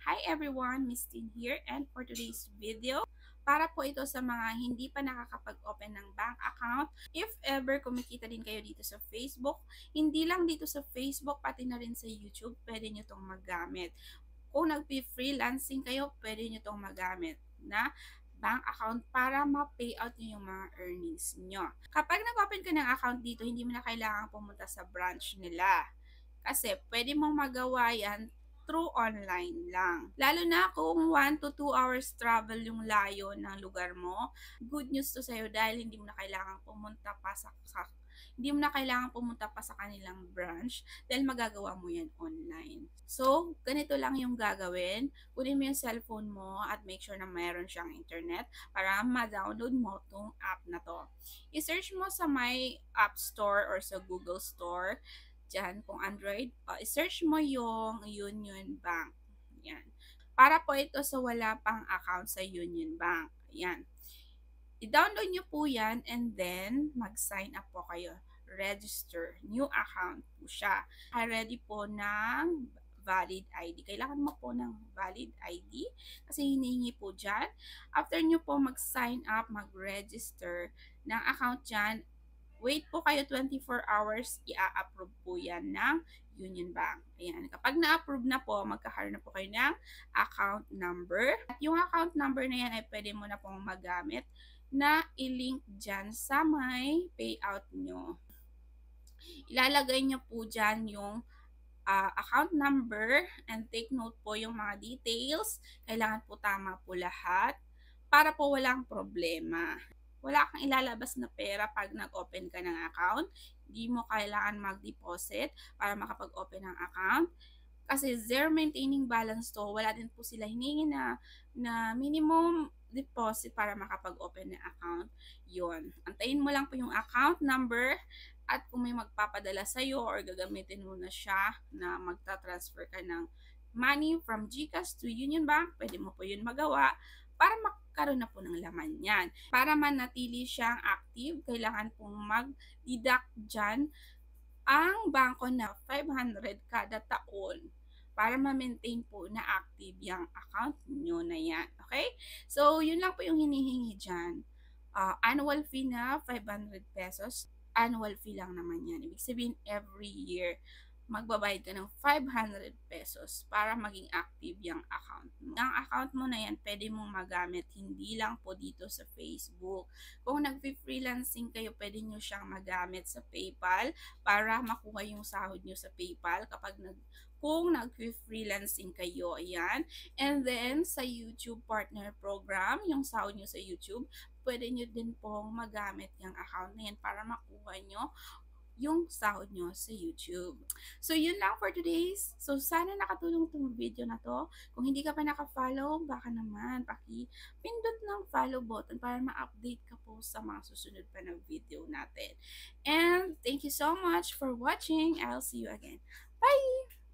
Hi everyone, Miss Tin here, and for today's video, para po ito sa mga hindi pa nakakapag-open ng bank account. If ever kumikita din kayo dito sa Facebook, hindi lang dito sa Facebook, pati na rin sa YouTube, pwede nyo itong magamit. Kung nag-freelancing kayo, pwede nyo itong magamit na bank account para ma-payout nyo yung mga earnings nyo. Kapag nag-open ka ng account dito, hindi mo na kailangan pumunta sa branch nila. Kasi pwede mong magawa yan through online lang. Lalo na kung 1 to 2 hours travel yung layo ng lugar mo, good news to sa'yo dahil hindi mo na kailangan pumunta pa sa kanilang branch dahil magagawa mo yan online. So, ganito lang yung gagawin. Kunin mo yung cellphone mo at make sure na mayroon siyang internet para ma-download mo tong app na to. I-search mo sa my App Store or sa Google Store dyan, kung Android, i-search mo yung Union Bank. Yan. Para po ito sa wala pang account sa Union Bank. Yan. I-download nyo po yan and then mag-sign up po kayo. Register. New account po siya. Ready po ng valid ID. Kailangan mo po ng valid ID kasi hinihingi po dyan. After nyo po mag-sign up, mag-register ng account dyan, wait po kayo 24 hours, i-approve po yan ng Union Bank. Ayan. Kapag na-approve na po, magkakaroon na po kayo ng account number. At yung account number na yan ay pwede mo na pong magamit na i-link dyan sa may payout nyo. Ilalagay nyo po dyan yung account number and take note po yung mga details. Kailangan po tama po lahat para po walang problema. Wala kang ilalabas na pera pag nag-open ka ng account. Hindi mo kailangan mag-deposit para makapag-open ng account. Kasi zero maintaining balance to, wala din po sila hiningi na minimum deposit para makapag-open ng account. Yun. Antayin mo lang po yung account number at kung may magpapadala sa'yo or gagamitin mo na siya na magta-transfer ka ng money from GCash to Union Bank, pwede mo po yun magawa para magkaroon na po ng laman yan. Para manatili siyang active, kailangan pong mag-deduct dyan ang bangko na 500 kada taon para ma-maintain po na active yung account nyo na yan. Okay? So, yun lang po yung hinihingi dyan. Annual fee na 500 pesos. Annual fee lang naman yan. Ibig sabihin, every year, magbabayad ka ng 500 pesos para maging active yung account mo. Ang account mo na yan, pwede mong magamit hindi lang po dito sa Facebook. Kung nag-freelancing kayo, pwede nyo siyang magamit sa PayPal para makuha yung sahod nyo sa PayPal kung nag-freelancing kayo. Ayan. And then, sa YouTube Partner Program, yung sahod nyo sa YouTube, pwede nyo din pong magamit yung account na yan para makuha nyo yung sahod nyo sa YouTube. So, yun lang for today's. So, sana nakatulong itong video na to. Kung hindi ka pa naka-follow, baka naman pindot ng follow button para ma-update ka po sa mga susunod pa na video natin. And thank you so much for watching. I'll see you again. Bye!